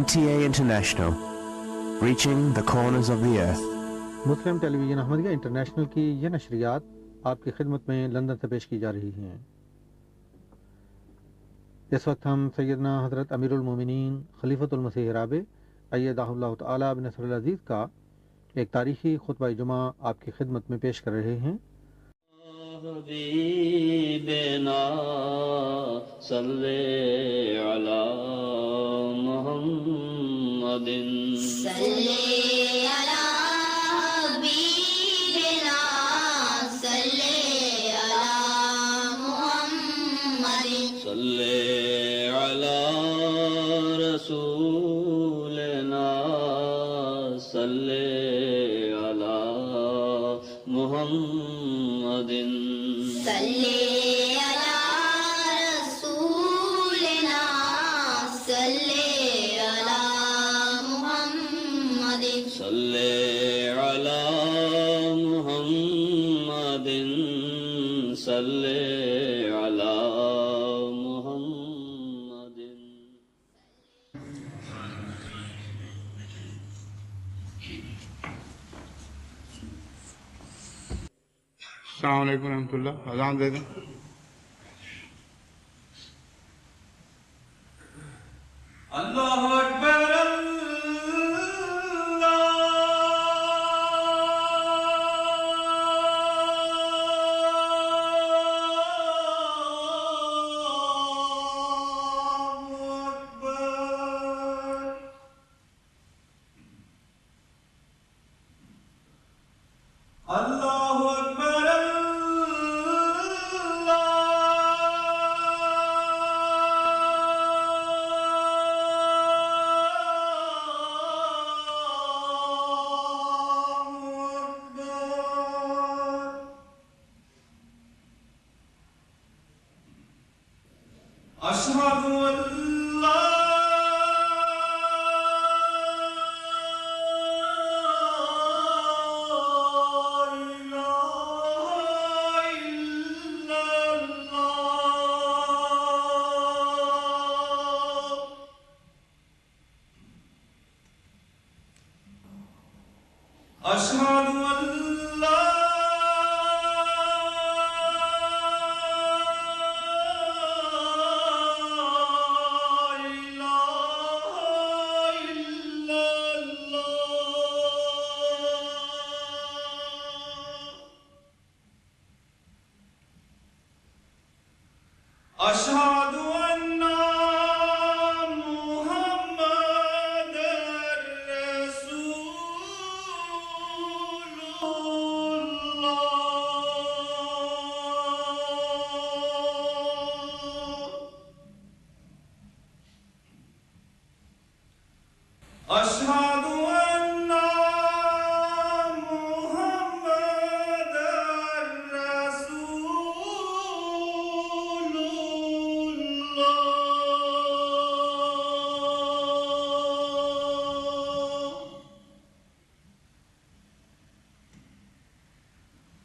NTA International, reaching the corners of the earth. Muslim television Ahmadiyya international की ये नशरियात आपकी खिदमत में लंदन से पेश की जा रही हैं। इस वक्त हम सैयदना हज़रत अमीरुल मोमिनीन खलीफतुल मसीह राबे अय्यदहुल्लाहु तआला बिनसरिल अज़ीज़ का एक तारीखी खुतबा जुमा आपकी खिदमत में पेश कर रहे हैं। हबीबना सल्ले अला मुहम्मदिन सल्ले अला हबीबना सल्ले अला मुहम्मदिन सल्ले अला रसूलना सल्ले अला मुहम्मदिन सल्ले अला रसूलना सल्ले अला मुहम्मदिन सल्ले अला मुहम्मदिन सल्ले अला मुहम्मदिन। अस्सलाम वालेकुम रहमतुल्लाह। अज़ान दे दें। अल्लाहु अकबर अल्लाहु अकबर अशहदु अल्ला अशहदु अल्ला अशहदु अन्ना मुहम्मदर रसूलुल्लाह अशहदु अन्ना मुहम्मदर रसूलुल्लाह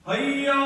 हय्या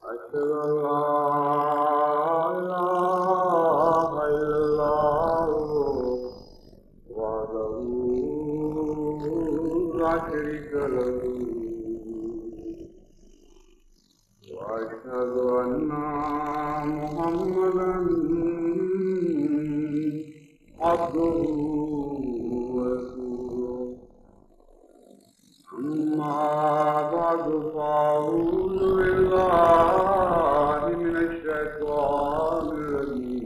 أشهد أن لا إله إلا الله وحده لا شريك له وأشهد أن محمدا عبده ورسوله أما بعد فأعوذ بالله من الشيطان الرجيم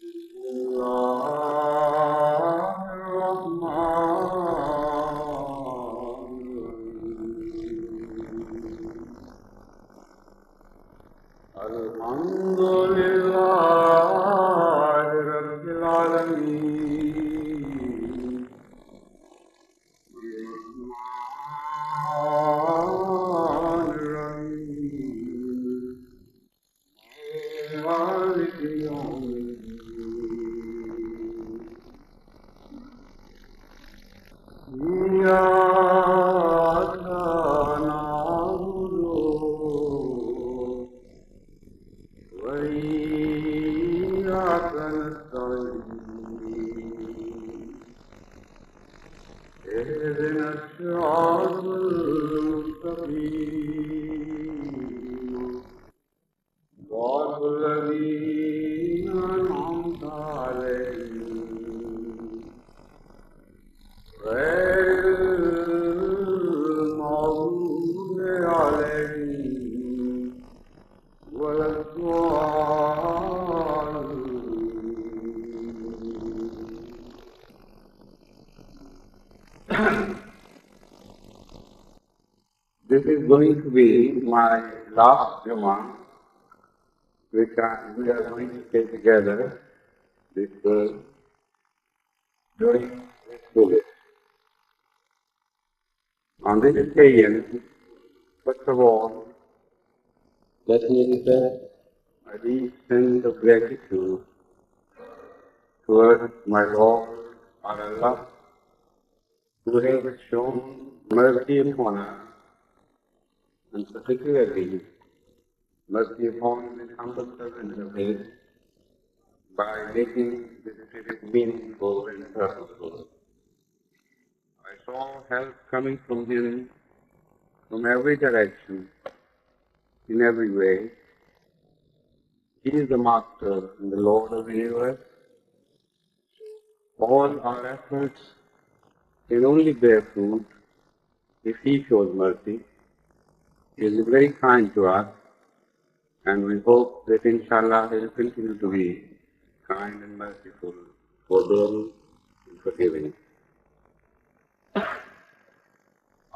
بسم الله الرحمن الرحيم الحمد لله رب العالمين الرحمن الرحيم مالك يوم الدين إياك نعبد وإياك نستعين اهدنا الصراط المستقيم صراط الذين أنعمت عليهم غير المغضوب عليهم ولا الضالين. This is going to be my last Juma, which we are going to stay together this during this visit. On this occasion, first of all, let me express a deep sense of gratitude towards my Lord Allah, who has shown mercy upon us, and particularly mercy upon this humble servant of his by making this trip meaningful and purposeful. I saw help coming from him from every direction, in every way. He is the Master and the Lord of the universe. All our efforts can only bear fruit if He shows mercy. He is very kind to us, and we hope that inshallah He will continue to be kind and merciful, forbearing and forgiving.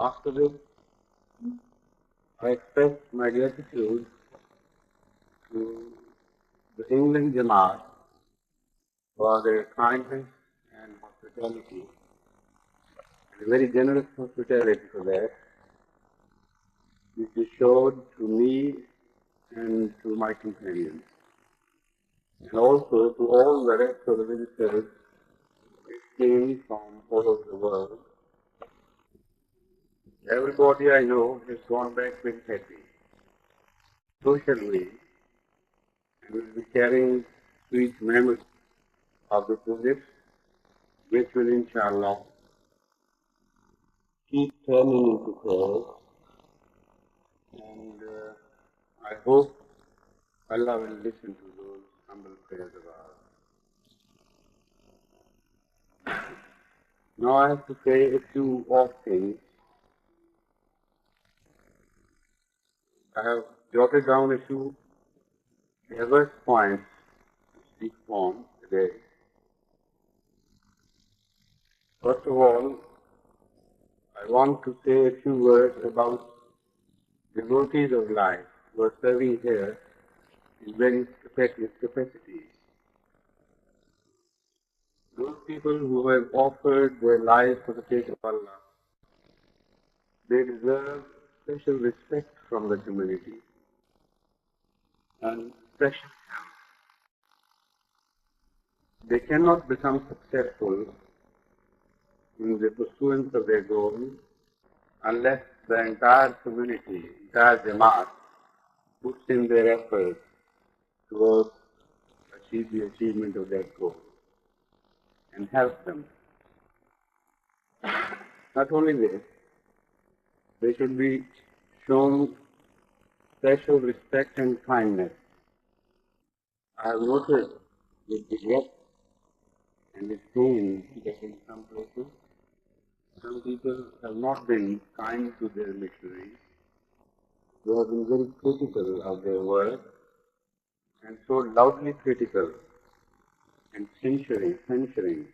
After this, I express my gratitude to the England Jamaat for their kindness and hospitality, and very generous hospitality for that, which is showed to me and to my companions, and also to all the rest of the visitors who came from all over the world. Everybody I know has gone back very happy. So shall we, and will be carrying sweet memories of the visit, which will inshallah keep turning into prayers, and I hope Allah will listen to those humble prayers of ours. Now I have to say a few odd things. I have jotted down a few diverse points to speak on today. First of all, I want to say a few words about devotees of life who are serving here in various capacities. Those people who have offered their lives for the sake of Allah, they deserve special respect from the community and special help. They cannot become successful in the pursuance of their goal unless the entire community, entire Jamaat, puts in their efforts towards the achievement of that goal and help them. Not only this, they should be shown special respect and kindness. I have noted with regret and with pain that in some places, some people have not been kind to their missionaries. They have been very critical of their work and so loudly critical and censuring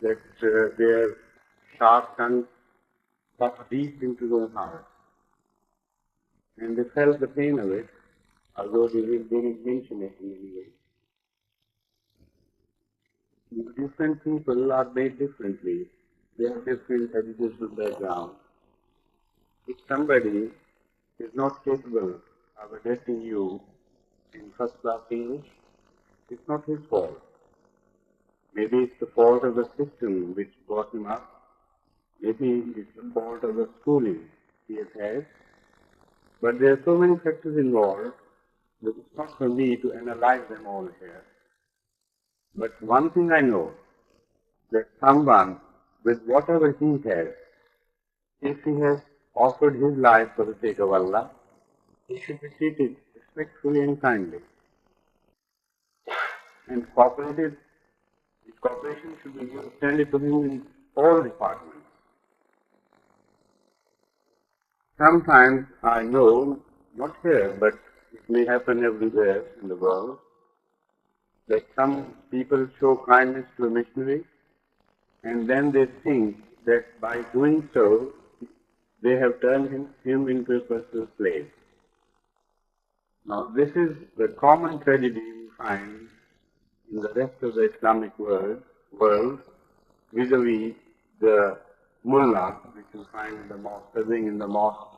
that their sharp tongues cut deep into their hearts. And they felt the pain of it, although they didn't mention it in any way. Different people are made differently. They have different educational backgrounds. If somebody is not capable of addressing you in first-class English, it's not his fault. Maybe it's the fault of the system which brought him up. Maybe it's the fault of the schooling he has had. But there are so many factors involved that it's not for me to analyze them all here. But one thing I know, that someone with whatever he has, if he has offered his life for the sake of Allah, he should be treated respectfully and kindly. And cooperation should be extended to him in all departments. Sometimes I know, not here, but it may happen everywhere in the world, that some people show kindness to a missionary and then they think that by doing so, they have turned him into a personal slave. Now, this is the common tragedy we find in the rest of the Islamic world vis-a-vis the mullah, which you find in the mosque, serving in the mosque,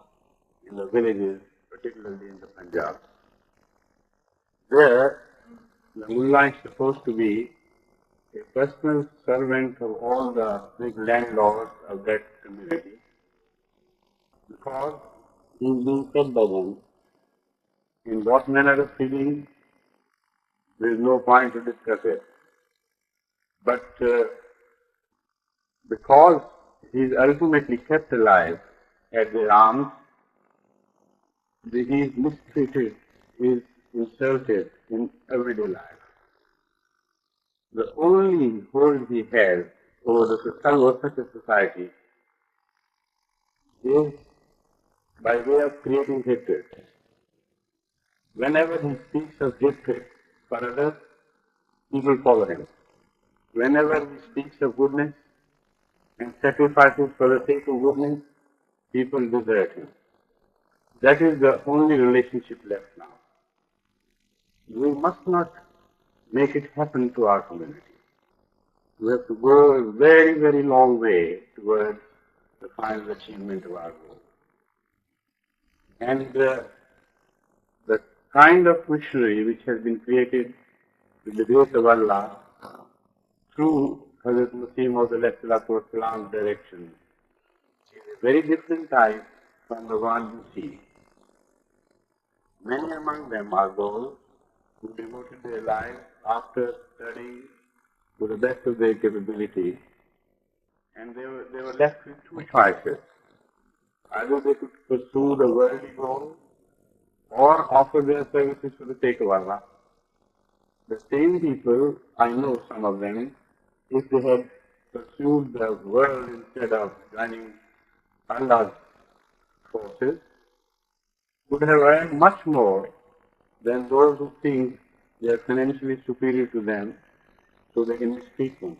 in the villages, particularly in the Punjab. There, the mullah is supposed to be a personal servant of all the big landlords of that community, because he is being fed by them. In what manner of feeding, there is no point to discuss it. But because he is ultimately kept alive at their arms, he is mistreated, he is insulted in everyday life. The only hold he has over such a society is by way of creating hatred. Whenever he speaks of hatred for others, people follow him. Whenever he speaks of goodness and sacrifices for the sake of goodness, people desert him. That is the only relationship left now. We must not make it happen to our community. We have to go a very, very long way towards the final achievement of our goal. And the kind of missionary which has been created with the grace of Allah through Hazrat Masih IV's direction is a very different type from the one you see. Many among them are those who devoted their lives after studying to the best of their capability, and they were left with two choices. Either they could pursue the worldly goal or offer their services for the sake of Allah. The same people, I know some of them, if they had pursued the world instead of joining Allah's forces, would have earned much more than those who think they are financially superior to them, so they can mistreat them.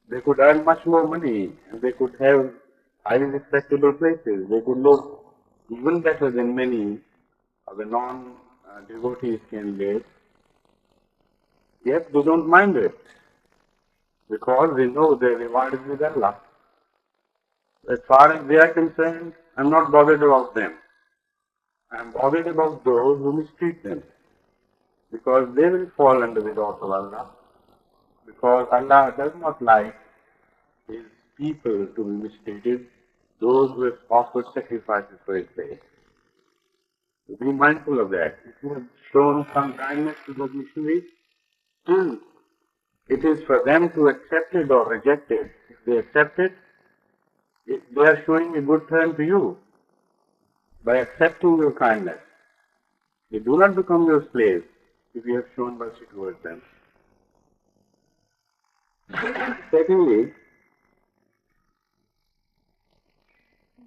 They could earn much more money, and they could have highly respectable places. They could live even better than many of the non-devotees can live. Yet they don't mind it, because they know their reward is with Allah. As far as they are concerned, I'm not bothered about them. I'm bothered about those who mistreat them, because they will fall under the wrath of Allah, because Allah does not like His people to be mistreated, those who have offered sacrifices for his sake. So be mindful of that. If you have shown some kindness to the missionaries, still it is for them to accept it or reject it. If they accept it, they are showing a good turn to you by accepting your kindness. They do not become your slaves if you have shown mercy towards them. Secondly,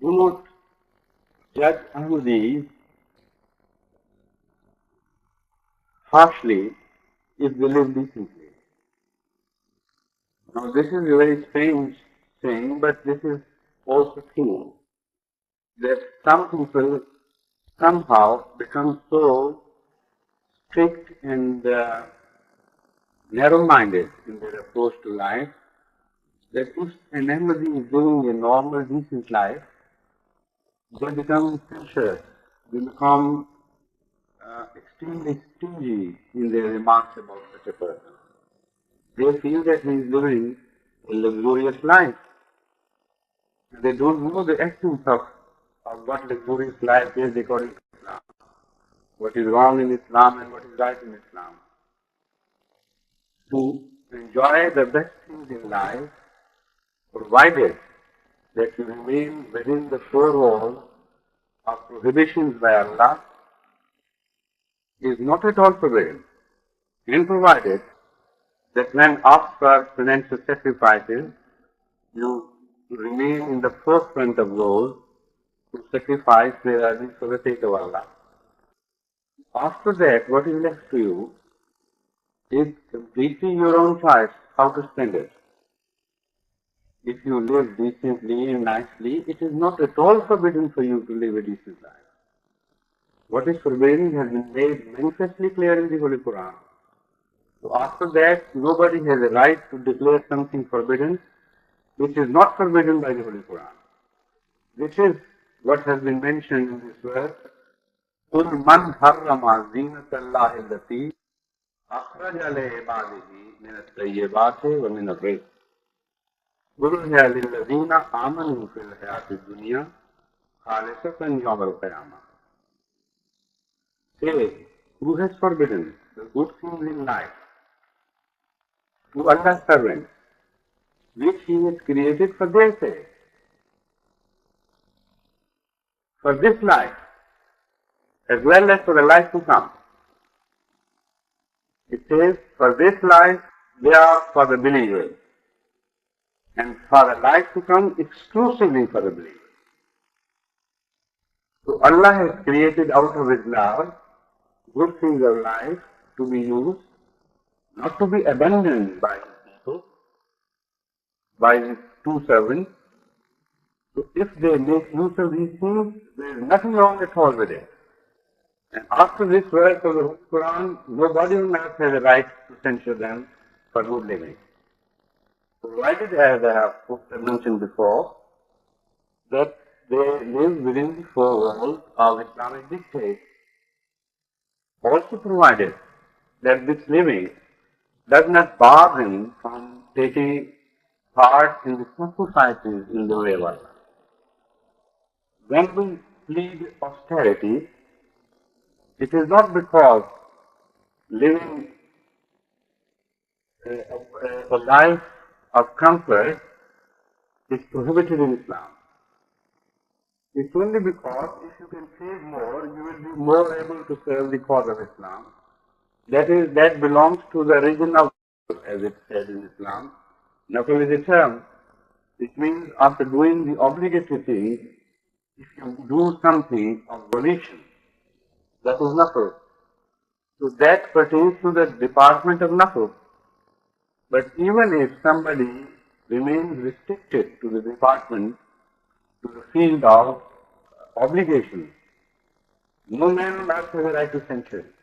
do not judge Ahmadis harshly if they live decently. Now this is a very strange thing, but this is also true, that some people somehow become so strict and narrow-minded in their approach to life that if an Ahmadi is living a normal, decent life, they become precious, they become extremely stingy in their remarks about such a person. They feel that he is living a luxurious life. They don't know the essence of what luxurious life is according to Islam, what is wrong in Islam and what is right in Islam. To enjoy the best things in life, provided that you remain within the four walls of prohibitions by Allah, is not at all forbidden, and provided that when asked for financial sacrifices, you remain in the forefront of those who sacrifice their earnings for the sake of Allah. After that, what is left to you is completely your own choice how to spend it. If you live decently and nicely, it is not at all forbidden for you to live a decent life. What is forbidden has been made manifestly clear in the Holy Quran. So after that, nobody has a right to declare something forbidden which is not forbidden by the Holy Quran. This is what has been mentioned in this verse. قُلْ مَنْ حَرَّمَ زِينَةَ اللَّهِ الَّتِي أَخْرَجَ لِعِبَادِهِ مِنَ الطَّيِّبَاتِ وَمِنَ الرِّزْقِ قُلْ هِيَ لِلَّذِينَ آمَنُوا فِي الْحَيَاةِ الدُّنْيَا خَالِصَةً يَوْمَ الْقِيَامَةِ. Say, who has forbidden the good things in life to Allah's servants, which He has created for their sake, for this life, as well as for the life to come. It says, for this life, they are for the believers, and for the life to come, exclusively for the believers. So Allah has created out of His love good things of life to be used, not to be abandoned by His people, by His true servants. So if they make use of these things, there is nothing wrong at all with it. And after this verse of the Holy Quran, nobody on earth has a right to censure them for good living. Provided, as I have mentioned before, that they live within the four walls of Islamic dictates. Also provided that this living does not bar them from taking part in the sacrifices in the way of Allah. When we plead austerity, it is not because living a life of comfort is prohibited in Islam. It's only because if you can save more, you will be more able to serve the cause of Islam. That belongs to the region of, as it said in Islam. Nafal is a term which means after doing the obligatory things, if you do something of volition, that is nafal. So that pertains to the department of nafal. But even if somebody remains restricted to the department, to the field of obligation, no man on earth has a right to censure it.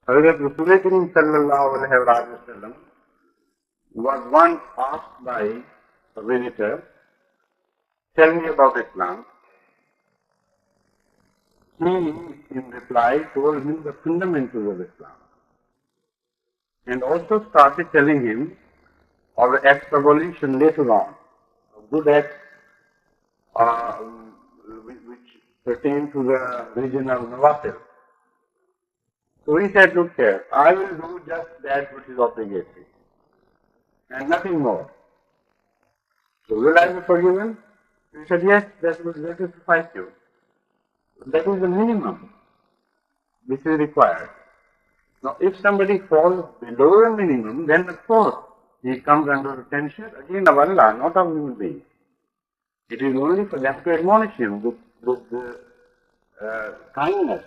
Hazrat Rasul Kareem sallallahu alayhi wa sallam was once asked by a visitor, tell me about Islam. He, in reply, told him the fundamentals of Islam and also started telling him of the acts of volition later on, of good acts which pertain to the region of Nawafil. So he said, look here, I will do just that which is obligatory and nothing more. So will I be forgiven? He said, yes, that will suffice you. That is the minimum which is required. Now, if somebody falls below the minimum, then of course he comes under attention again of Allah, not of human beings. It is only for them to admonish him with kindness.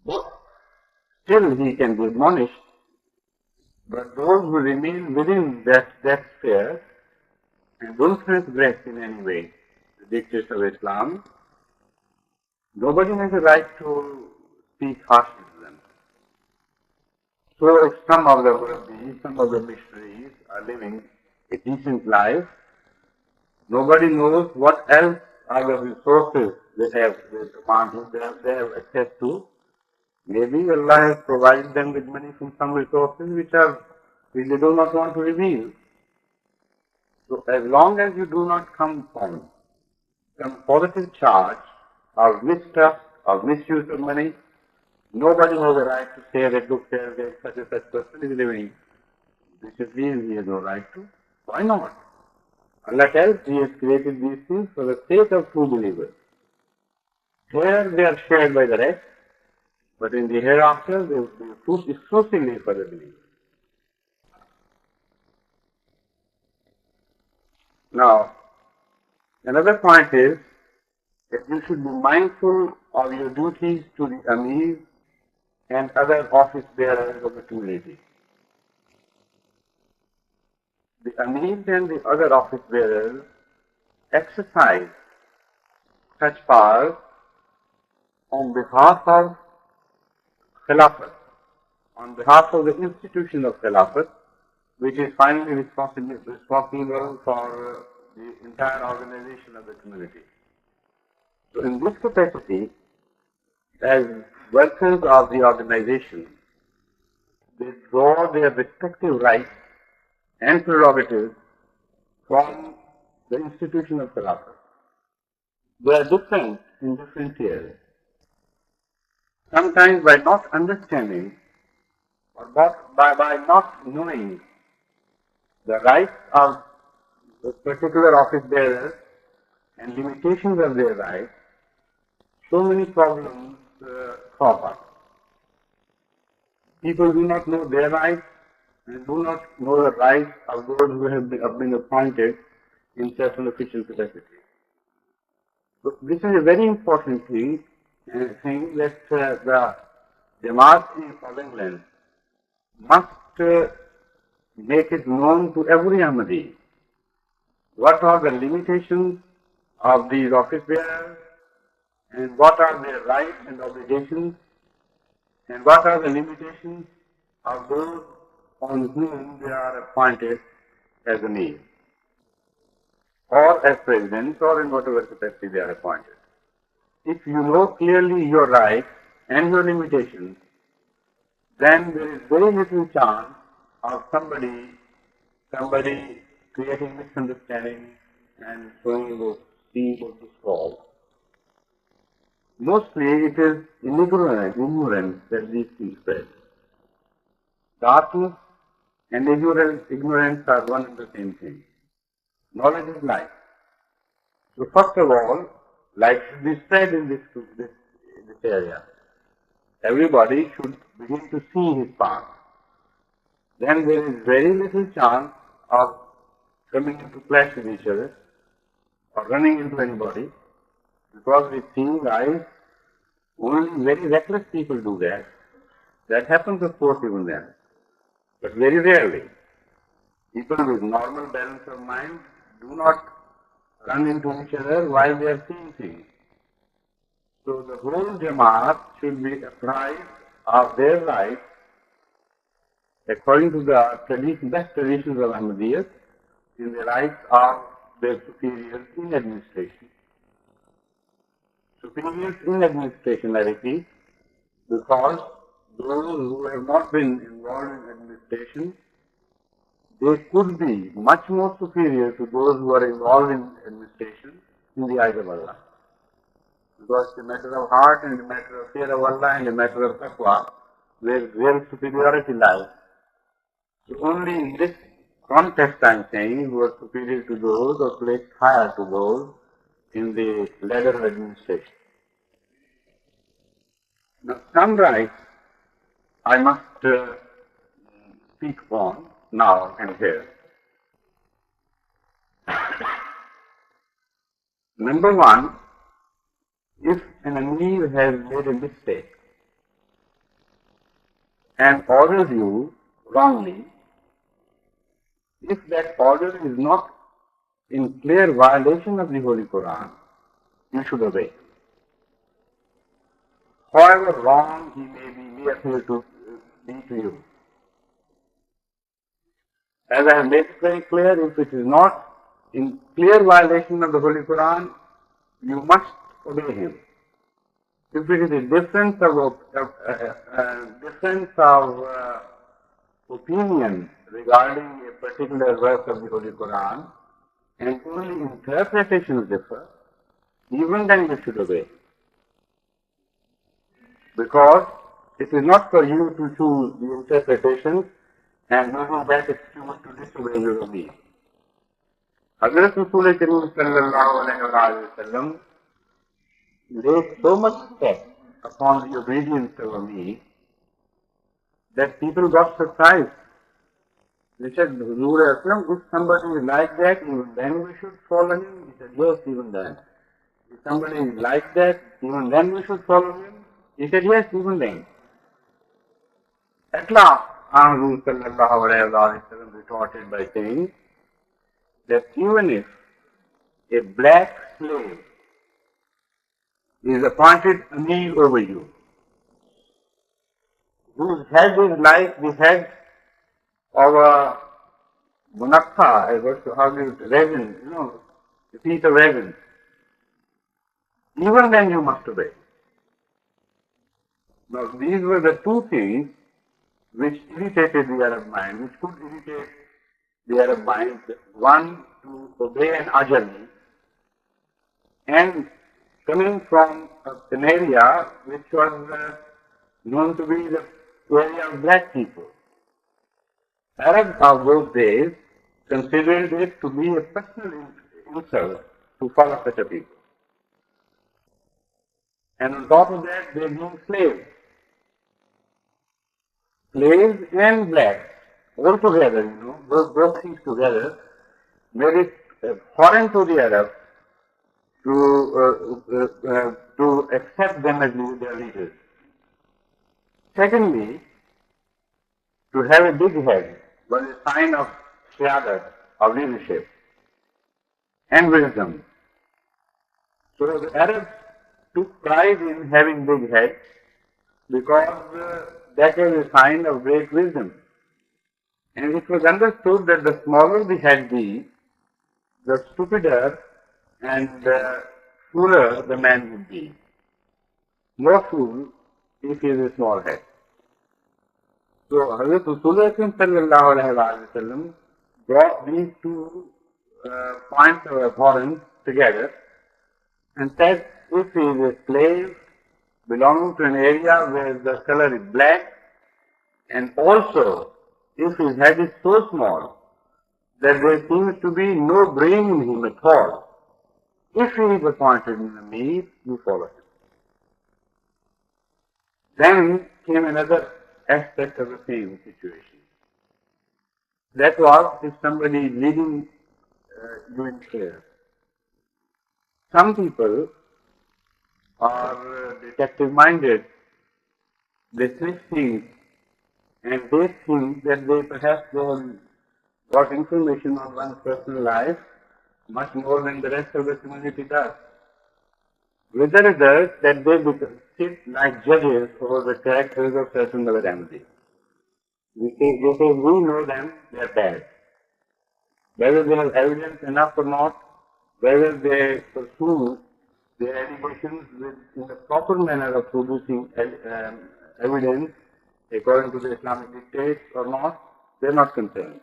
But still he can be admonished. But those who remain within that sphere and don't transgress in any way the dictates of Islam, nobody has a right to speak harshly to them. So if some of the missionaries are living a decent life, nobody knows what else are the resources they have access to. Maybe Allah has provided them with money from some resources which they do not want to reveal. So as long as you do not come from some positive charge of mistrust, of misuse of money, nobody has a right to say that, look, there is such and such person is living. He has no right to. Why not? Allah tells He has created these things for the sake of true believers. Here they are shared by the rest, but in the hereafter they will be exclusively for the believers. Now, another point is that you should be mindful of your duties to the Amir and other office bearers of the community. The Amirs and the other office bearers exercise such powers on behalf of Khilafat, on behalf of the institution of Khilafat, which is finally responsible for the entire organization of the community. So in this capacity, as workers of the organization, they draw their respective rights and prerogatives from the institution of Khilafat. They are different in different areas. Sometimes by not understanding or by not knowing the rights of the particular office bearers and limitations of their rights, so many problems crop up. People do not know their rights and do not know the rights of those who have been appointed in certain official capacity. So this is a very important thing that the Jamaat of England must make it known to every Ahmadi. What are the limitations of these office bearers, and what are their rights and obligations, and what are the limitations of those on whom they are appointed as Amir, or as presidents, or in whatever capacity they are appointed. If you know clearly your rights and your limitations, then there is very little chance of somebody creating misunderstanding and showing those seeds of discord. Mostly it is in ignorance that these things spread. Darkness and ignorance are one and the same thing. Knowledge is light. So first of all, light should be spread in this area. Everybody should begin to see his path. Then there is very little chance of coming into clash with each other or running into anybody, because with seeing eyes, only very reckless people do that. That happens, of course, even then, but very rarely. People with normal balance of mind do not run into each other while they are seeing things. So the whole Jamaat should be apprised of their rights according to the best traditions of Ahmadiyyat in the rights of their superiors in administration. Superiors in administration, I repeat, because those who have not been involved in administration, they could be much more superior to those who are involved in administration in the eyes of Allah. Because it's a matter of heart and a matter of fear of Allah and a matter of taqwa, where real superiority lies. So only in this context I am saying who are superior to those or placed higher to those in the ladder of administration. Now some rights I must speak on now and here. Number one, if an Amir has made a mistake and orders you wrongly, if that order is not in clear violation of the Holy Quran, you should obey. However wrong he may appear to be to you. As I have made it very clear, if it is not in clear violation of the Holy Quran, you must obey him. If it is a difference of opinion regarding a particular verse of the Holy Quran, and only interpretations differ, even then you should obey. Because it is not for you to choose the interpretations and using that excuse to disobey your Amir. Hazrat sallallahu alayhi wa sallam laid so much stress upon the obedience of Amir that people got surprised. They said, Huzur Aslam, if somebody is like that, even then we should follow him? He said, yes, even then. If somebody is like that, even then we should follow him? He said, yes, even then. At last, Huzur sallallahu alayhi wa sallam retorted by saying that even if a black slave is appointed Amir over you, whose head is like the head of a munakha, how do you resin, a piece of resin, even then you must obey. Now these were the two things which irritated the Arab mind, which could irritate the Arab mind. One, to obey an ajami, and coming from an area which was known to be the area of black people. Arabs of those days considered it to be a personal insult to follow such a people. And on top of that, they being slaves. Slaves and blacks, all together, both things together, made it foreign to the Arabs to accept them as their leaders. Secondly, to have a big head was a sign of shiadat, of leadership and wisdom. So the Arabs took pride in having big heads because that was a sign of great wisdom. And it was understood that the smaller the head be, the stupider and fooler the man would be. More fool if he is a small head. So Hazrat Rasulullah sallallahu alayhi wa sallam brought these two points of abhorrence together and said, if he is a slave belonging to an area where the color is black, and also if his head is so small that there seems to be no brain in him at all, if he is appointed in the Amir, you follow him. Then came another aspect of the same situation. That was if somebody is leading you in prayer. Some people are detective-minded. They sniff things and they think that they perhaps got information on one's personal life much more than the rest of the community does. With the result that they sit like judges over the characters of certain other entities. They say, we know them, they are bad. Whether they have evidence enough or not, whether they pursue their allegations in the proper manner of producing evidence according to the Islamic dictates or not, they are not concerned.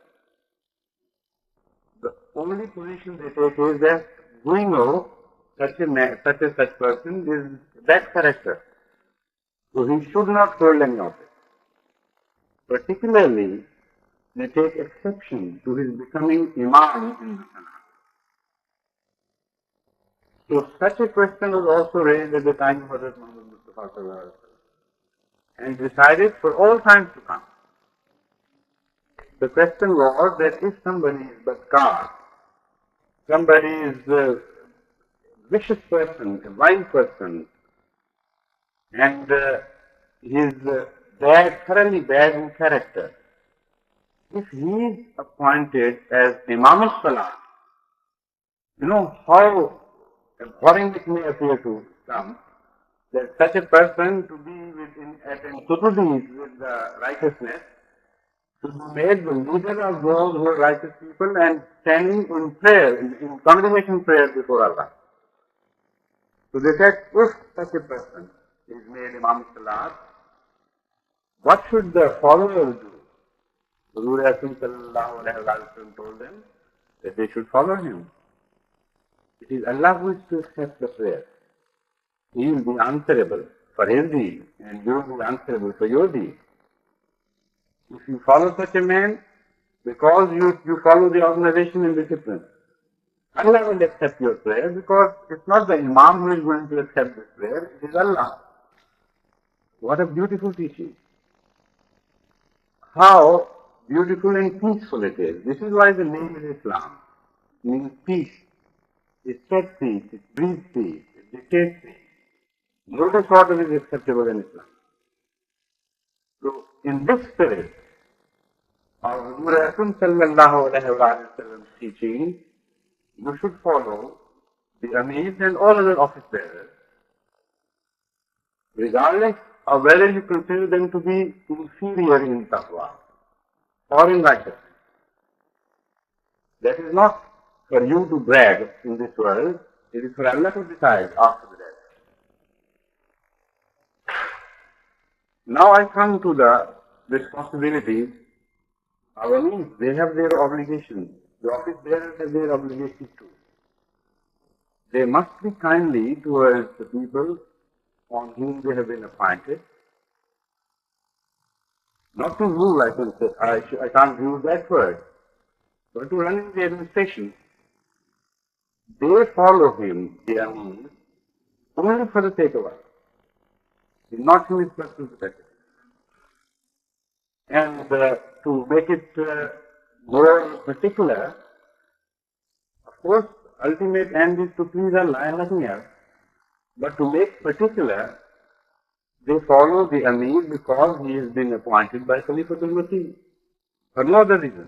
only position they take is that we know such a person is that character. So he should not hold any of it. Particularly, they take exception to his becoming Imam in the Salah. So such a question was also raised at the time of Hazrat Muhammad Mustafa and decided for all time to come. The question was that if somebody is badkar, somebody is a vicious person, a wild person, and he is bad, thoroughly bad in character, if he is appointed as Imam al-Salah, you know how abhorrent it may appear to some that such a person to be at antipodes with the righteousness, to be made the leader of those who are righteous people and standing in prayer, in congregation prayer before Allah. So they said, if such a person is made Imam Salat, what should the followers do? Rasul sallallahu alayhi wa sallam told them that they should follow him. It is Allah who is to accept the prayer. He will be answerable for his deed and you will be answerable for your deed. If you follow such a man, because you follow the organization and discipline, Allah will accept your prayer because it's not the Imam who is going to accept this prayer, it is Allah. What a beautiful teaching. How beautiful and peaceful it is. This is why the name is Islam. It means peace. It spreads peace, it breeds peace, it dictates peace. No disorder is acceptable in Islam. So, in this spirit of Rasul sallallahu alayhi wa sallam's teaching, you should follow the Amirs and all other office bearers, regardless of whether you consider them to be inferior in taqwa or in righteousness. That is not for you to brag in this world, it is for Allah to decide after the death. Now I come to the responsibilities. Our Amirs, they have their obligations. The office bearers have their obligations too. They must be kindly towards the people on whom they have been appointed. Not to rule, I can say, I can't use that word, but to run in the administration. They follow him, the Amir, only for the sake of Allah. Not in his personal perspective. And to make it more particular, of course, ultimate end is to please Allah and nothing else. But to make particular, they follow the Amir because he has been appointed by Khalifatul Masih, for no other reason.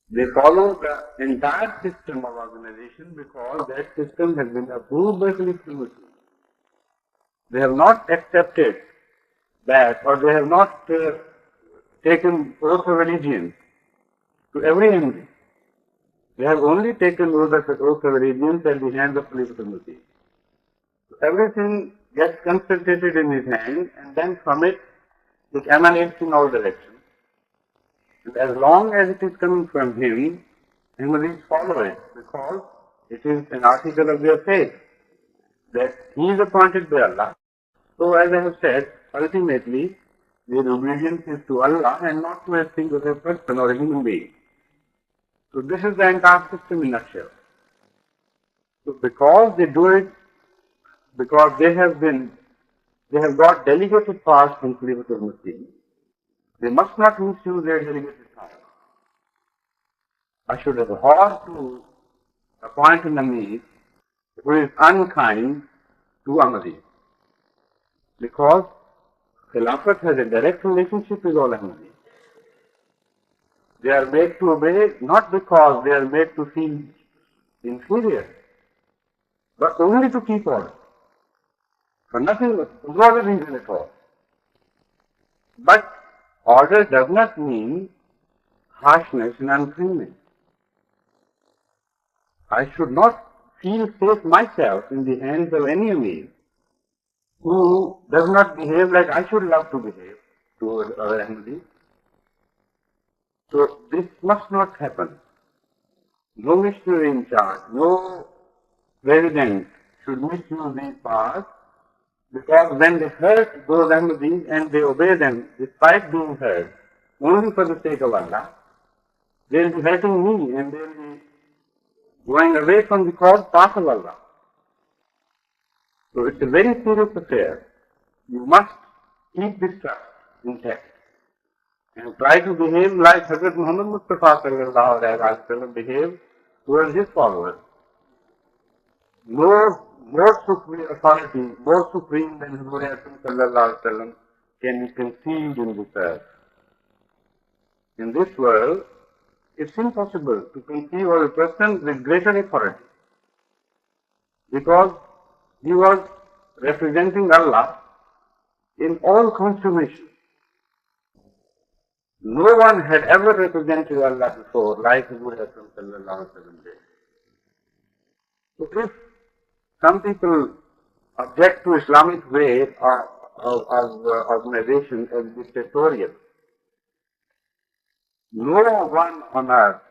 They follow the entire system of organization because that system has been approved by Khalifatul Masih. They have not accepted that, or they have not taken oath of allegiance to every enemy. They have only taken oath of allegiance at the hands of Khalifatul Masih. So everything gets concentrated in his hand, and then from it emanates in all directions. And as long as it is coming from him, Ahmadis follow it because it is an article of their faith that he is appointed by Allah. So as I have said, ultimately their obedience is to Allah and not to a single person or a human being. So this is the entire system in a nutshell. So because they do it, because they have got delegated powers from Khalifatul Masih, they must not misuse their delegated powers. I should abhor to appoint an Amir who is unkind to Ahmadis. Because Khilafat has a direct relationship with all Ahmadis. They are made to obey not because they are made to feel inferior, but only to keep order. For nothing, no other reason at all. But order does not mean harshness and unkindness. I should not feel safe myself in the hands of any Amir who does not behave like I should love to behave towards other Ahmadis. So this must not happen. No missionary in charge, no president should misuse these powers, because when they hurt those Ahmadis and they obey them despite being hurt, only for the sake of Allah, they will be hurting me and they will be going away from the cause path of Allah. So it's a very serious affair. You must keep this trust intact and try to behave like Hazrat Muhammad Mustafa sallallahu alaihi wasallam behaved towards his followers. More supreme authority, more supreme than Hazrat sallallahu alaihi wasallam can be conceived in this earth. In this world, it's impossible to conceive of a person with greater authority, because he was representing Allah in all consummation. No one had ever represented Allah before like Hazrat sallallahu alaihi wasallam did. So if some people object to Islamic way of organization as dictatorial, no one on earth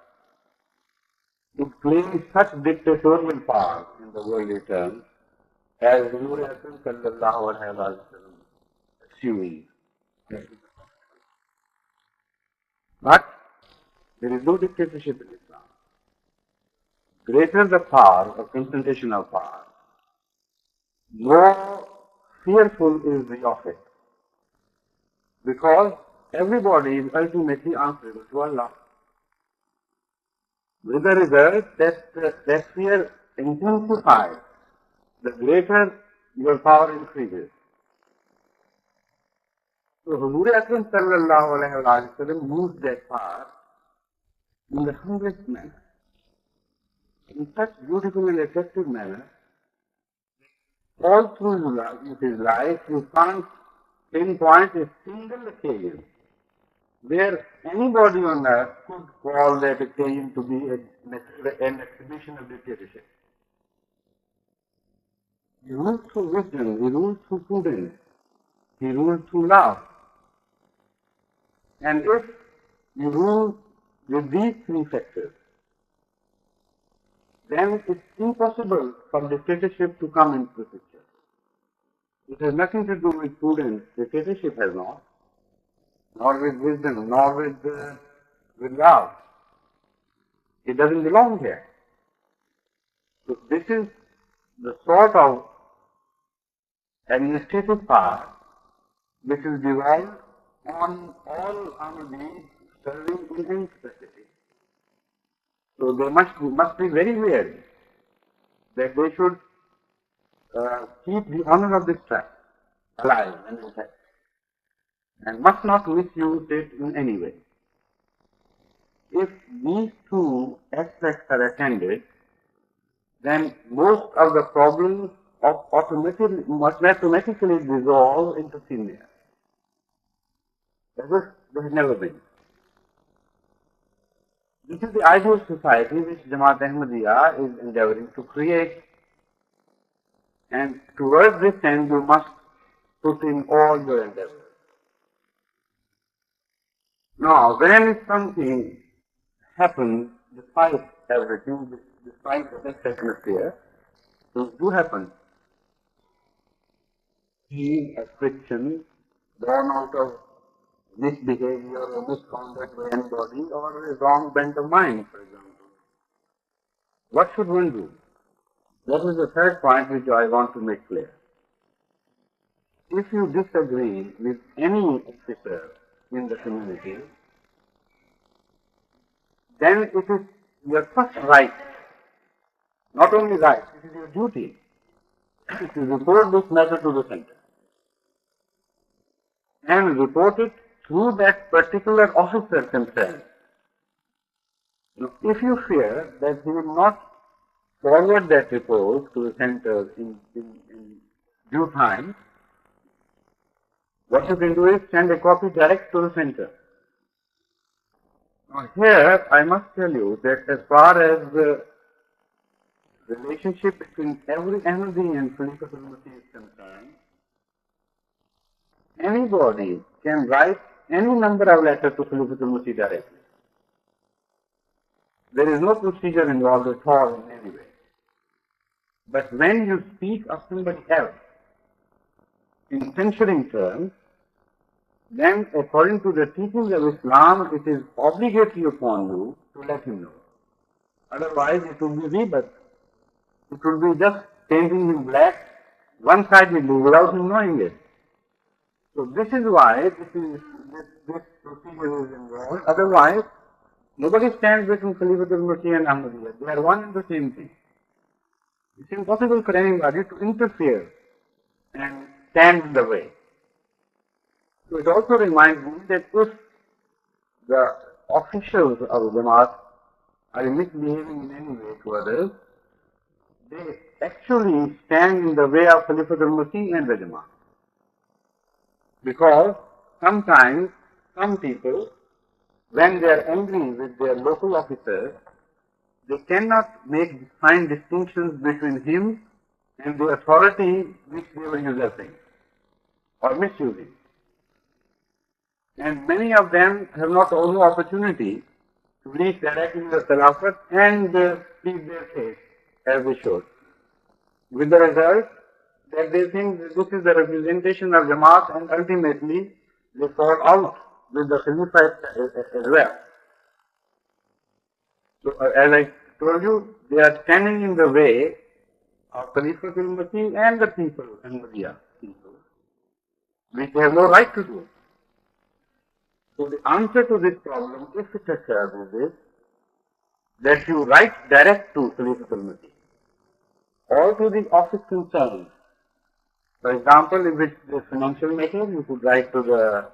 would claim such dictatorial power in the worldly terms as Hazrat sallallahu alaihi wasallam assumed. But there is no dictatorship in Islam. Greater the power or concentration of power, more fearful is the offense. Because everybody is ultimately answerable to Allah. With the result that fear intensifies, the greater your power increases. So Huzur Akram sallallahu alaihi wasallam used that power in the humblest manner, in such beautiful and effective manner. All through his life, you can't pinpoint a single occasion where anybody on earth could call that occasion to be an exhibition of dictatorship. He ruled through wisdom, he ruled through prudence, he ruled through love. And if you rule with these three factors, then it's impossible for dictatorship to come into the picture. It has nothing to do with prudence, dictatorship has not, nor with wisdom, nor with love. It doesn't belong here. So this is the sort of administrative power which is devolved on all Ahmadis serving in any capacity. So they must be very wary that they should keep the honor of this tract alive and intact, and must not misuse it in any way. If these two aspects are attended, then most of the problems must mathematically dissolve into thin air, as if they had never been. This is the ideal society which Jamaat Ahmadiyya is endeavoring to create, and towards this end you must put in all your endeavors. Now, when something happens despite everything, despite the best atmosphere, things do happen. Pain, affliction, born out of misbehavior or misconduct by anybody, or a wrong bent of mind, for example. What should one do? That is the third point which I want to make clear. If you disagree with any officer in the community, then it is your first right, not only right, it is your duty to report this matter to the center and report it through that particular officer concerned. Now, if you fear that he will not forward that report to the center in due time, what you can do is send a copy direct to the center. Now here I must tell you that as far as the relationship between every Ahmadi and Khalifatul Masih is concerned, anybody can write any number of letters to Khalifatul Masih directly. There is no procedure involved at all in any way. But when you speak of somebody else in censuring terms, then according to the teachings of Islam, it is obligatory upon you to let him know. Otherwise, it will be rebirth. It will be just painting him black, one-sidedly, without him knowing it. So this is why this procedure is involved. Otherwise, nobody stands between Khalifatul Masih and Ahmadiyya. They are one and the same thing. It's impossible for anybody to interfere and stand in the way. So it also reminds me that if the officials of Jamaat are misbehaving in any way to others, they actually stand in the way of Khalifatul Masih and the Jamaat. Because sometimes some people, when they are angry with their local officers, they cannot make fine distinctions between him and the authority which they were usurping or misusing. And many of them have not no opportunity to reach directly the Khilafat and plead their case as they should. With the result that they think that this is the representation of Jamaat, and ultimately they fall out with the Khilafat as well. So as I told you, they are standing in the way of Khalifatul Masih and the people, Ahmadiyya people, which they have no right to do. So the answer to this problem, if it occurs, is this, that you write direct to Khalifatul Masih or to the office concerned. For example, if it's a financial matter, you could write to the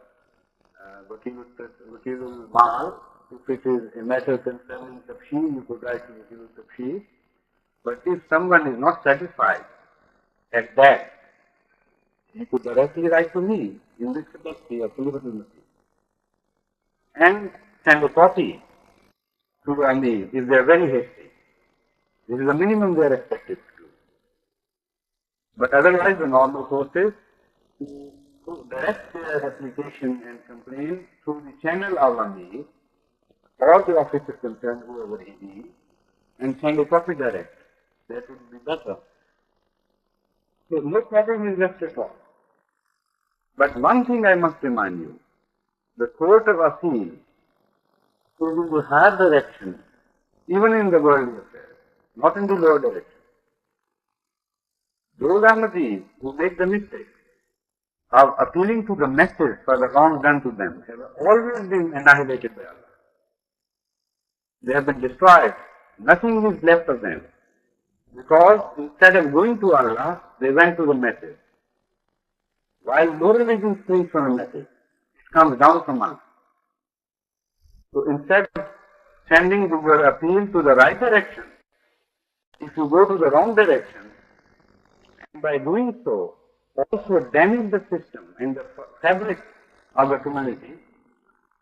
Wakilul Mal. If it is a matter concerning Tafsheer, you could write to Wakilul Tafsheer. But if someone is not satisfied at that, he could directly write to me in this capacity of Khalifatul Masih and send a copy to Amir if they are very hasty. This is the minimum they are expected to do. But otherwise, the normal course is to direct their application and complaint through the channel of Amir or the officer concerned, whoever he is, and send a copy direct. That would be better. So no problem is left at all. But one thing I must remind you, the court of appeal is in the higher direction, even in the worldly affairs, not in the lower direction. Those Ahmadis who make the mistake of appealing to the masses for the wrong done to them have always been annihilated by Allah. They have been destroyed. Nothing is left of them. Because instead of going to Allah, they went to the masses. While no religion springs from a message, it comes down from us. So instead of sending your appeal to the right direction, if you go to the wrong direction, and by doing so, also damage the system and the fabric of the community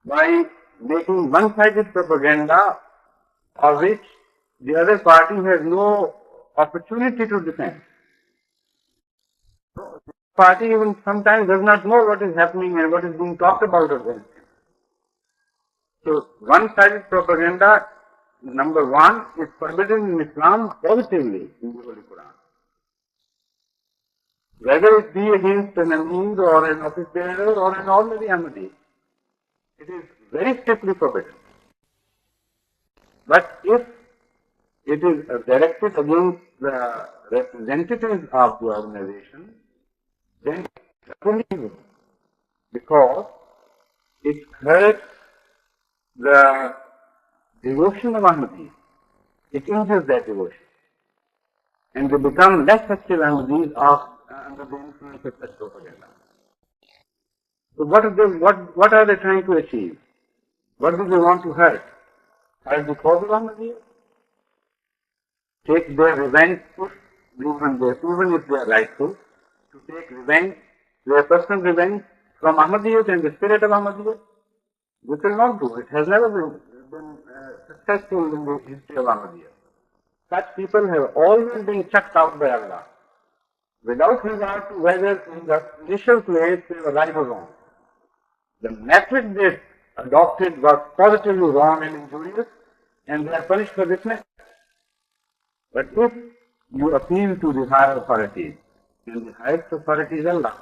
by making one-sided propaganda of which the other party has no opportunity to defend. So, the party even sometimes does not know what is happening and what is being talked about against him. So, one-sided propaganda, number one, is forbidden in Islam positively in the Holy Quran. Whether it be against an Emir or an office bearer or an ordinary Ahmadi, it is very strictly forbidden. But if it is directed against the representatives of the organization, then it's unbelievable, because it hurts the devotion of Ahmadis. It injures that devotion. And they become less active Ahmadis under the influence of such propaganda. So what are they trying to achieve? What do they want to hurt? Hurt the cause of Ahmadiyya? Take their revenge, even if they are rightful, to take revenge, their personal revenge from Ahmadiyya and the spirit of Ahmadiyya? This will not do. It has never been successful in the history of Ahmadiyya. Such people have always been chucked out by Allah, without regard to whether in the initial place they were right or wrong. The method they adopted was positively wrong and injurious, and they are punished for this mistake. But if you appeal to the higher authorities, and the highest authority is Allah,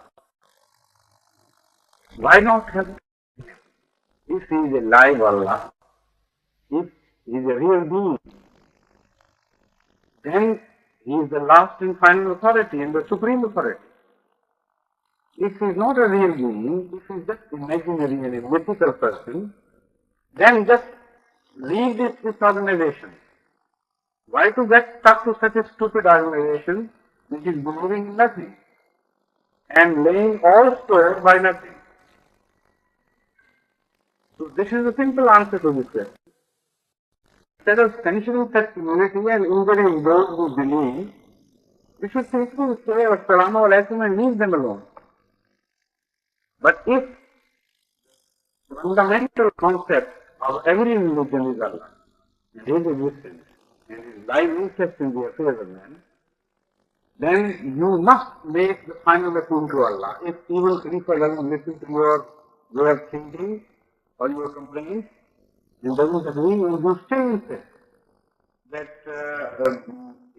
why not have, if he is a live Allah, if he is a real being, then he is the last and final authority and the supreme authority. If he is not a real being, if he is just imaginary and a mythical person, then just leave this organization. Why to get stuck to such a stupid organization which is believing in nothing and laying all store by nothing? So this is a simple answer to this question. Instead of sanctioning such community and injuring those who believe, we should simply say Assalamu alaikum and leave them alone. But if the fundamental concept of every religion is Allah, and His existence, and His live interest in the affairs of men, then you must make the final appeal to Allah. If even Khalifa doesn't listen to your way of thinking or your complaints, and doesn't agree, and you still insist that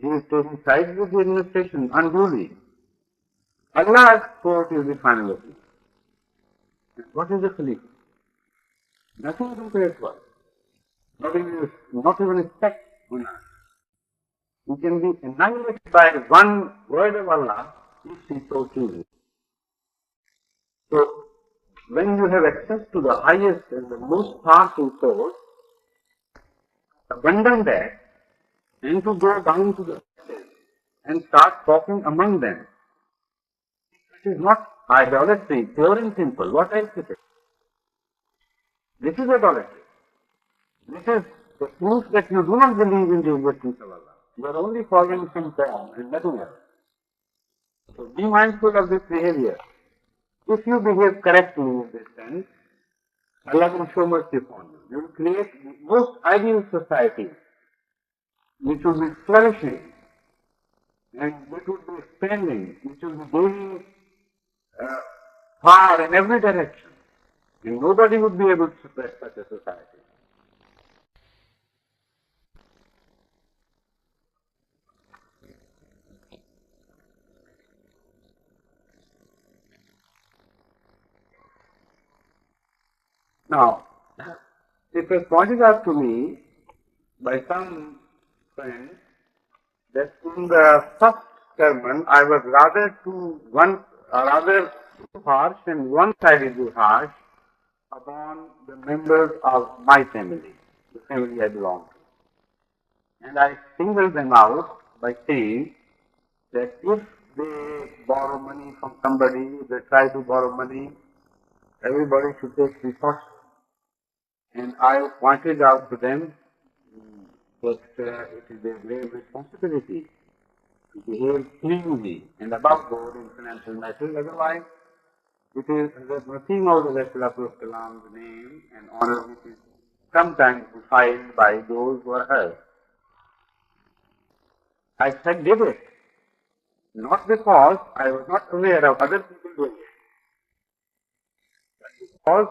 he is taking sides with the administration unduly. Allah's court is the final appeal. And what is the Khalifa? Nothing compared to us. Not even a speck on earth. He can be annihilated by one word of Allah if he so chooses. So, when you have access to the highest and the most powerful source, abandon that and to go down to the masses and start talking among them. It is not idolatry, pure and simple. What else is it? This is idolatry. This is the proof that you do not believe in the existence of Allah. You are only following some form and nothing else. So be mindful of this behavior. If you behave correctly in this sense, Allah will show mercy upon you. You will create the most ideal society, which will be flourishing, and which will be expanding, which will be going far in every direction. And nobody would be able to suppress such a society. Now, it was pointed out to me by some friends that in the first sermon I was rather too harsh and one-sidedly harsh upon the members of my family, the family I belong to. And I singled them out by saying that if they borrow money from somebody, they try to borrow money, everybody should take precaution. And I pointed out to them that it is a grave responsibility to behave cleanly and above board in financial matters. Otherwise, it is Hazrat Masih Maudu's name and honor which is sometimes defiled by those who are hurt. I said did it, not because I was not aware of other people doing it, but because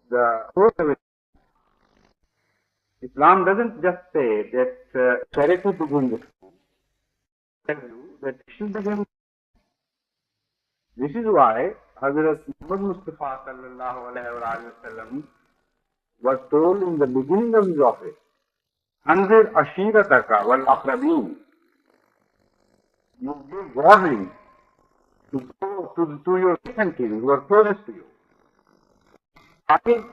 the source of it. Islam doesn't just say that charity begins at home. It tells you that it should begin. This is why Hazrat Muhammad Mustafa sallallahu alayhi wa sallam was told in the beginning of his office, Anzir ashirataka wal aqrabin. You give warning to your kin who are closest to you. I think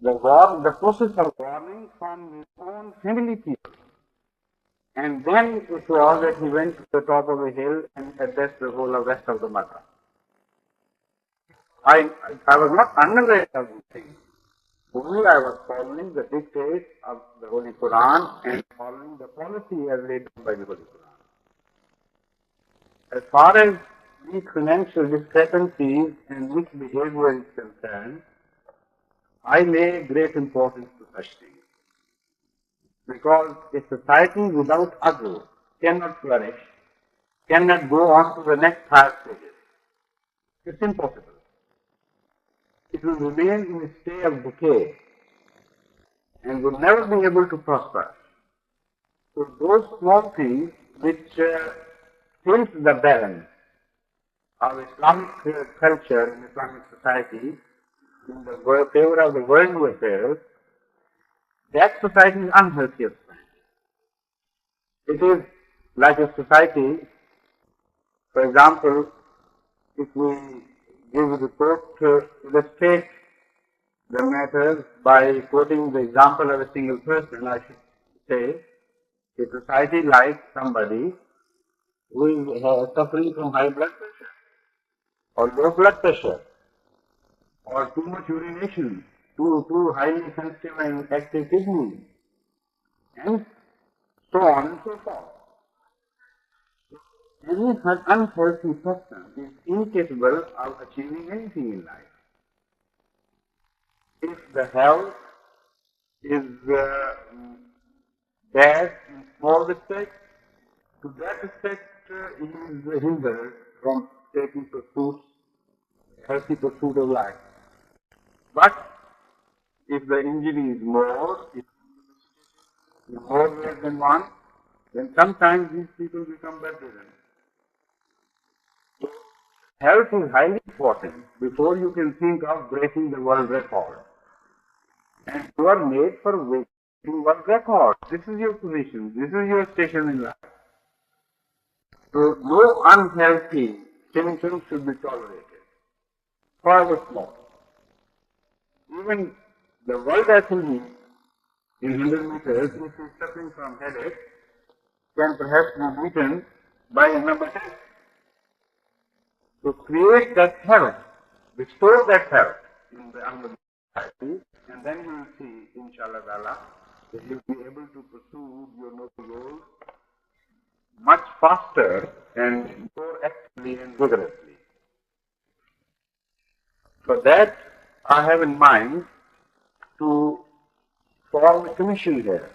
the process of warning from his own family people. And then it was that he went to the top of a hill and addressed the whole rest of the matter. I was not unaware of these things. Only I was following the dictates of the Holy Quran and following the policy as laid down by the Holy Quran. As far as these financial discrepancies and which behavior is concerned, I lay great importance to such things. Because a society without adl cannot flourish, cannot go on to the next higher stages. It's impossible. It will remain in a state of decay. and will never be able to prosper. So those small things which tilt the balance of Islamic culture and Islamic society in the favor of the worldly affairs, that society is unhealthy society. It is like a society, for example, if we give a report to illustrate the matter by quoting the example of a single person, I should say, a society like somebody who is suffering from high blood pressure or low blood pressure or too much urination, too highly sensitive and active kidneys, and so on and so forth. Any unhealthy person is incapable of achieving anything in life. If the health is bad in small respect, to that respect he is hindered from taking healthy pursuit of life. But if the injury is more ways than one, then sometimes these people become bedridden. So health is highly important before you can think of breaking the world record. And you are made for breaking world record. This is your position. This is your station in life. So no unhealthy symptoms should be tolerated, however small. Even the world athlete in 100 meters, if he is suffering from headache, can perhaps be beaten by a number 10. So create that health, restore that health in the Ahmad society, and then you will see, inshallah ta'ala, that you will be able to pursue your noble goals much faster and more actively and vigorously. For that, I have in mind to form a commission here.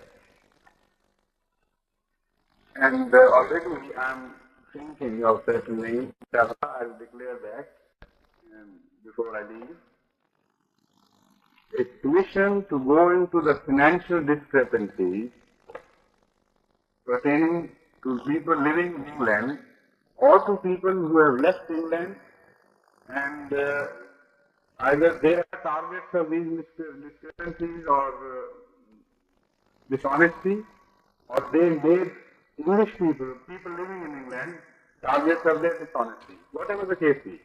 And already I am thinking of certain names. Inshallah, I will declare that before I leave. A commission to go into the financial discrepancies pertaining to people living in England or to people who have left England and either they are targets of these discrepancies or dishonesty, or they made English people living in England, targets of their dishonesty. Whatever the case be,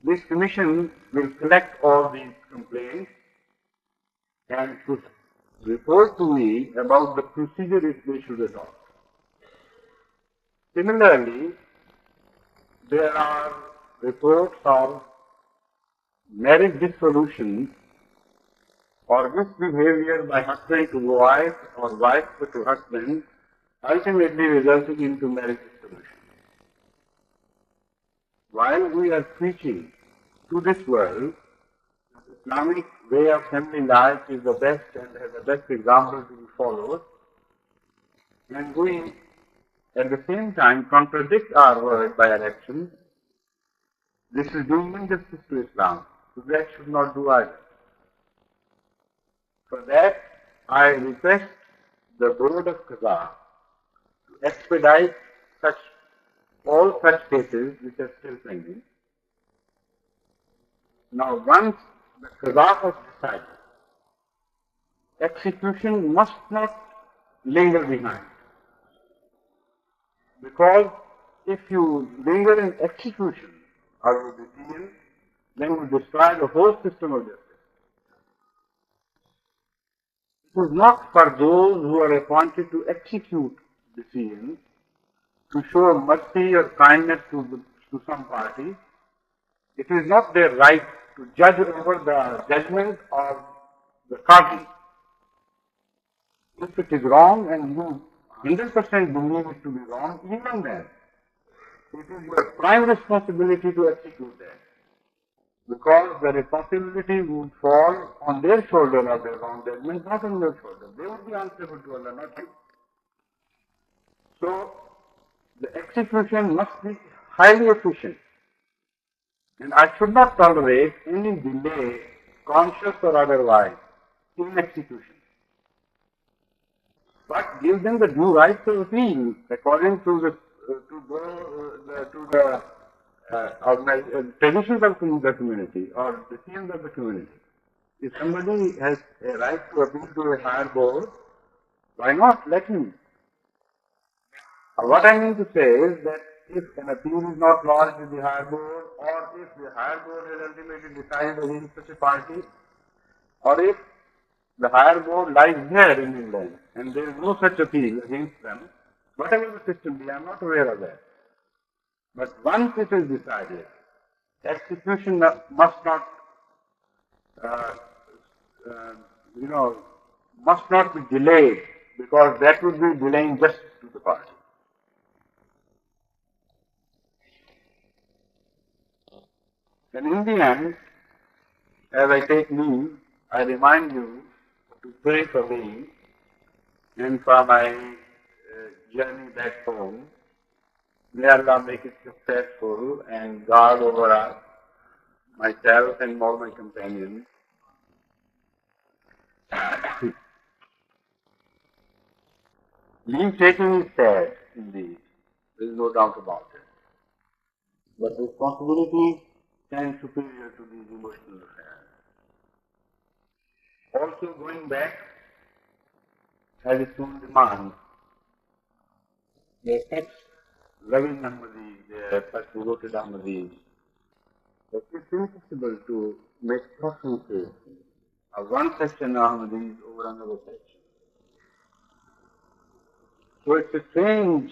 this commission will collect all these complaints and to report to me about the procedure they should adopt. Similarly, there are reports of marriage dissolution or misbehavior by husband to wife or wife to husband, ultimately resulting into marriage dissolution. While we are preaching to this world, the Islamic way of family life is the best and has the best example to be followed, and we at the same time contradict our word by our actions, this is doing injustice to Islam. So that should not do either. For that, I request the Board of Qaza to expedite all such cases which are still pending. Now, once the Qaza has decided, execution must not linger behind. Because if you linger in execution of your decision, then you destroy the whole system of justice. It is not for those who are appointed to execute decisions to show mercy or kindness to some party. It is not their right to judge over the judgment of the Qadi. If it is wrong and you 100% believe it to be wrong, even then, it is your prime responsibility to execute that. Because the responsibility would fall on their shoulder of their wrong judgment, not on your shoulder. They would be answerable to Allah, not you. So, the execution must be highly efficient. And I should not tolerate any delay, conscious or otherwise, in execution. But give them the due rights of appeal according to the traditions of the community or decisions of the community. If somebody has a right to appeal to a higher board, why not let him? What I mean to say is that if an appeal is not lodged with the higher board, or if the higher board has ultimately decided against such a party, or if the higher board lies here in England and there is no such appeal against them, whatever the system be, I am not aware of that. But once it is decided, execution must not, must not be delayed, because that would be delaying justice to the party. And in the end, as I take leave, I remind you to pray for me and for my journey back home. May Allah make it successful and guard over us, myself and all my companions. Leave taking is sad, indeed. There is no doubt about it. But responsibility stands superior to these emotional affairs. Also, going back has its own demands. The ex-loving Ahmadis, the first-devoted Ahmadis, it is impossible to make preferences of one section of Ahmadis over another section. So it's a strange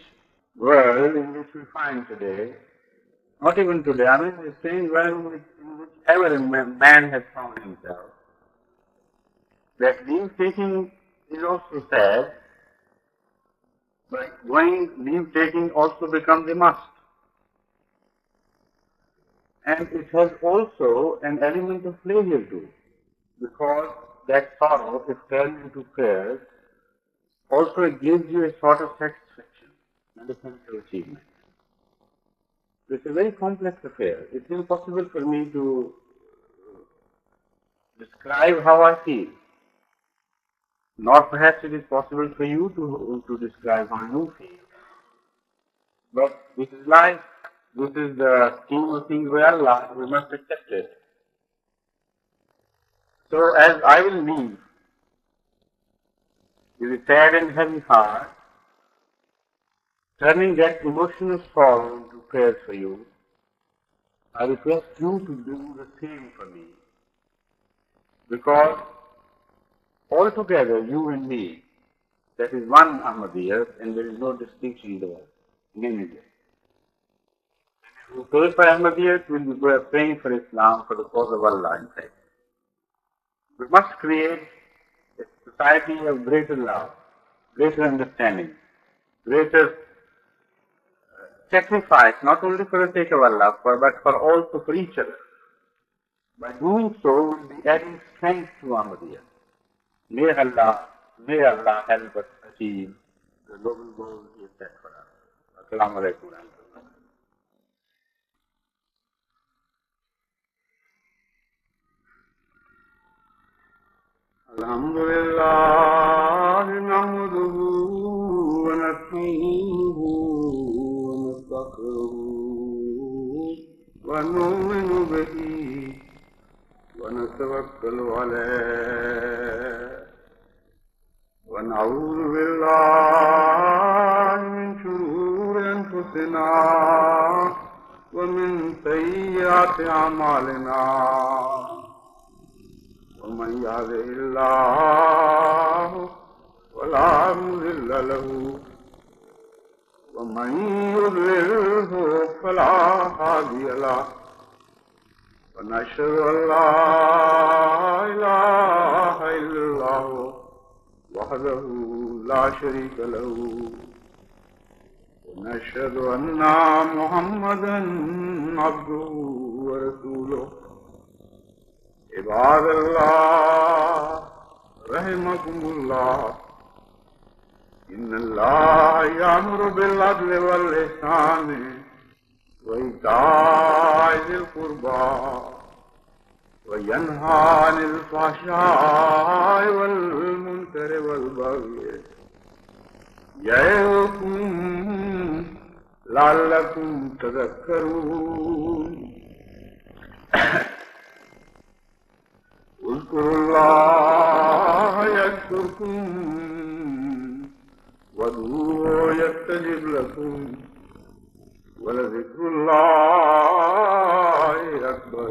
world in which we find today, not even today, I mean a strange world in which ever man has found himself, that leave-taking is also sad, but leave-taking also becomes a must. And it has also an element of pleasure too, because that sorrow, if turned into prayer, also it gives you a sort of satisfaction and a sense of achievement. It's a very complex affair. It's impossible for me to describe how I feel. Nor perhaps it is possible for you to describe how you feel. But this is life. This is the scheme of things by Allah. We must accept it. So as I will leave with a sad and heavy heart, turning that emotional sorrow into prayers for you, I request you to do the same for me. Because altogether, you and me, that is one Ahmadiyya, and there is no distinction there in any way. If we pray for Ahmadiyya, we will be praying for Islam, for the cause of Allah, in fact. We must create a society of greater love, greater understanding, greater sacrifice, not only for the sake of Allah, but for also for each other. By doing so, we will be adding strength to Ahmadiyya. May Allah help us achieve the noble goals He has set for us. Assalamu alaikum wa rahmatullah. Alhamdulillah, nahmaduhu wa nasta'inuhu wa nastaghfiruhu wa nu'minu bihi wa natawakkalu alayhi. ونعوذ بالله من شرور أنفسنا ومن سيئات أعمالنا ومن يهده الله فلا مضل له ومن يضلله فلا هادي له ونشهد أن لا إله إلا الله وحده لا شريك له ونشهد أن محمدا عبده ورسوله عباد الله رحمكم الله إن الله يأمر بالعدل والإحسان وإيتاء ذي القربى وينهى عن الفحشاء والمنكر والبغي يعظكم لعلكم تذكرون اذكروا الله يذكركم وادعوه يستجب لكم ولذكر الله أكبر